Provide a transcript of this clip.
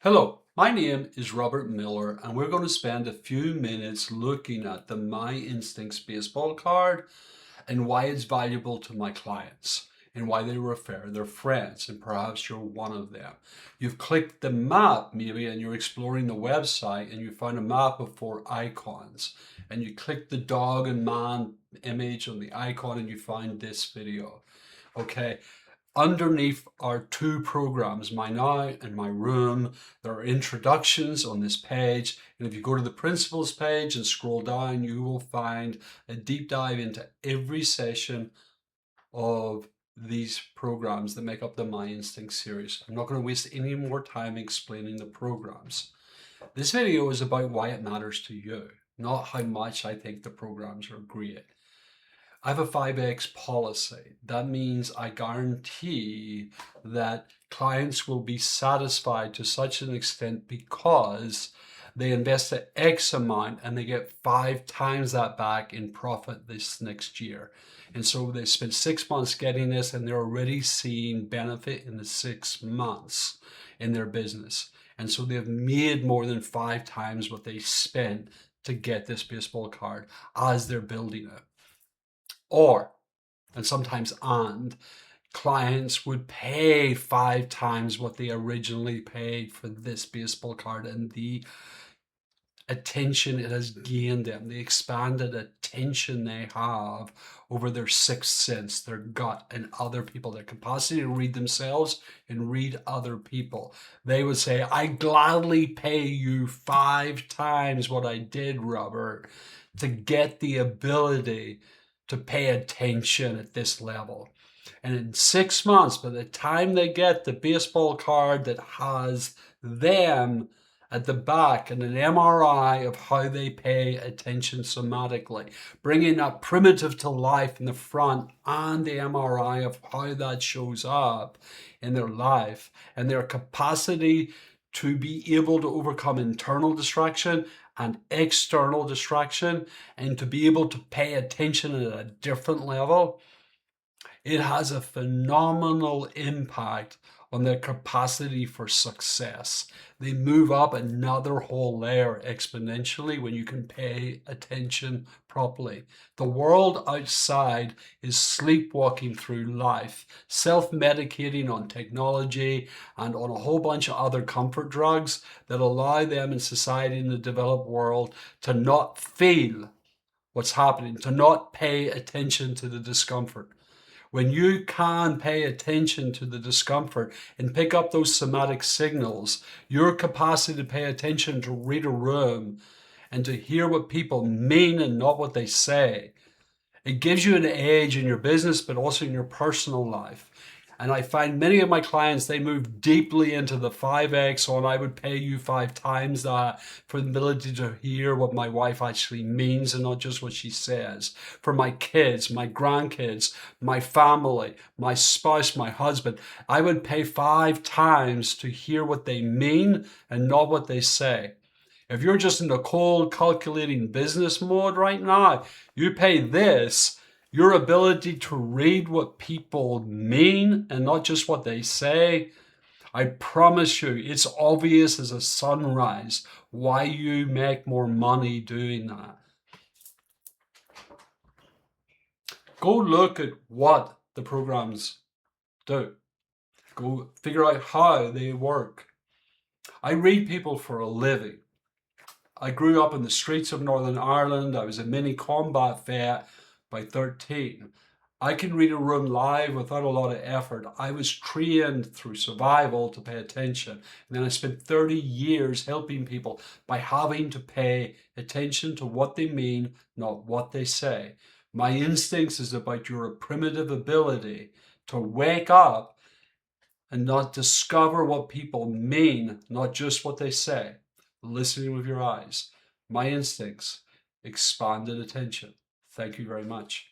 Hello, my name is Robert Miller, and we're going to spend a few minutes looking at the My Instincts baseball card and why it's valuable to my clients and why they refer their friends, and perhaps you're one of them. You've clicked the map maybe and you're exploring the website and you found a map of 4 icons, and you click the dog and man image on the icon and you find this video. Okay, underneath are 2 programs, My Now and My Room. There are introductions on this page, and if you go to the principles page and scroll down, you will find a deep dive into every session of these programs that make up the My Instinct series. I'm not going to waste any more time explaining the programs. This video is about why it matters to you, not how much I think the programs are great. I have a 5X policy. That means I guarantee that clients will be satisfied to such an extent because they invest an X amount and they get 5 times that back in profit this next year. And so they spent 6 months getting this and they're already seeing benefit in the 6 months in their business. And so they've made more than 5 times what they spent to get this baseball card as they're building it. Or, and sometimes clients would pay 5 times what they originally paid for this baseball card, and the attention it has gained them, the expanded attention they have over their sixth sense, their gut, and other people, their capacity to read themselves and read other people. They would say, I gladly pay you 5 times what I did, Robert, to get the ability to pay attention at this level. And in 6 months, by the time they get the baseball card that has them at the back and an MRI of how they pay attention somatically, bringing that primitive to life in the front and the MRI of how that shows up in their life and their capacity to be able to overcome internal distraction and external distraction and to be able to pay attention at a different level, it has a phenomenal impact on their capacity for success. They move up another whole layer exponentially when you can pay attention properly. The world outside is sleepwalking through life, self-medicating on technology and on a whole bunch of other comfort drugs that allow them in society in the developed world to not feel what's happening, to not pay attention to the discomfort. When you can pay attention to the discomfort and pick up those somatic signals, your capacity to pay attention, to read a room and to hear what people mean and not what they say, it gives you an edge in your business, but also in your personal life. And I find many of my clients, they move deeply into the 5X on I would pay you 5 times that for the ability to hear what my wife actually means and not just what she says. For my kids, my grandkids, my family, my spouse, my husband, I would pay 5 times to hear what they mean and not what they say. If you're just in the cold calculating business mode right now, you pay this. Your ability to read what people mean and not just what they say, I promise you, it's obvious as a sunrise why you make more money doing that. Go look at what the programs do. Go figure out how they work. I read people for a living. I grew up in the streets of Northern Ireland. I was a mini combat vet by 13. I can read a room live without a lot of effort. I was trained through survival to pay attention. And then I spent 30 years helping people by having to pay attention to what they mean, not what they say. My Instincts is about your primitive ability to wake up and not discover what people mean, not just what they say. Listening with your eyes. My Instincts, expanded attention. Thank you very much.